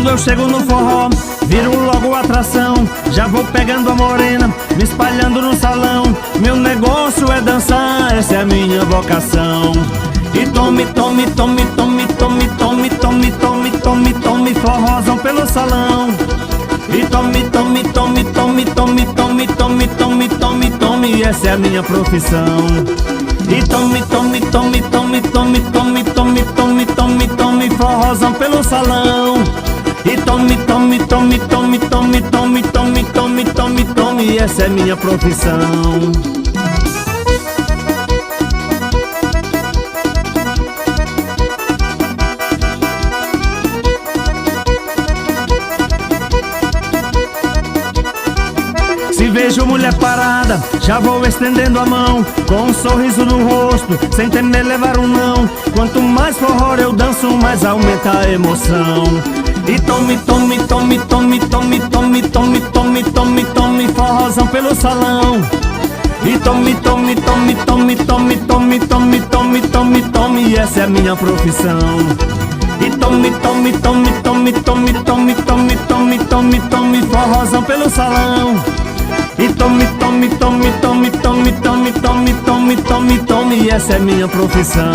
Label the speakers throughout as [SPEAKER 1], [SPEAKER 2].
[SPEAKER 1] Quando eu chego no forró, viro logo atração. Já vou pegando a morena, me espalhando no salão. Meu negócio é dançar, essa é a minha vocação. E tome, tome, tome, tome, tome, tome, tome, tome, tome, tome, forrozão pelo salão. E tome, tome, tome, tome, tome, tome, tome, tome, tome, tome, essa é a minha profissão. E tome, tome, tome, tome, tome, tome, tome, tome, tome, tome, forrozão pelo salão. E tome, tome, tome, tome, tome, tome, tome, tome, tome, tome, essa é minha profissão. Se vejo mulher parada, já vou estendendo a mão, com um sorriso no rosto, sem temer levar um não. Quanto mais forró eu danço, mais aumenta a emoção. E tome, tome, tome, tome, tome, tome, tome, tome, tome, tome, forrozão pelo salão. E tome, tome, tome, tome, tome, tome, tome, tome, tome, tome, essa é a minha profissão. E tome, tome, tome, tome, tome, tome, tome, tome, tome, tome, forrozão pelo salão. E tome, tome, tome, tome, tome, tome, tome, tome, tome, tome, essa é minha profissão.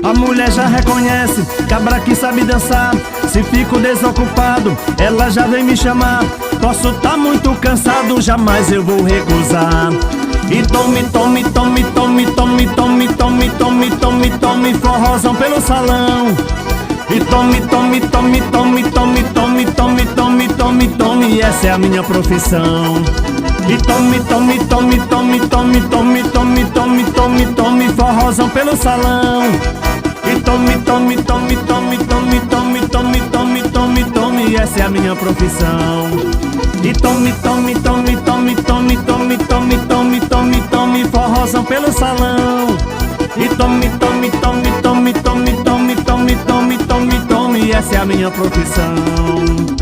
[SPEAKER 1] A mulher já reconhece, cabra que sabe dançar. Se fico desocupado, ela já vem me chamar. Posso tá muito cansado, jamais eu vou recusar. E tome, tome, tome, tome, tome, tome, tome, tome, tome, tome, forrozão pelo salão. E tome, tome, tome, tome, tome, tome, tome, tome, tome, tome, essa é a minha profissão. E tome, tome, tome, tome, tome, tome, tome, tome, tome, tome, forrozão pelo salão. E tome, tome, tome, tome, tome, tome, tome, tome, tome, tome, essa é a minha profissão. E tome, tome, tome, tome, tome, tome, tome, tome, tome, tome, forrozão pelo salão. E tome, tome, tome, tome, tome, tome, tome, tome, tome, tome, essa é a minha profissão.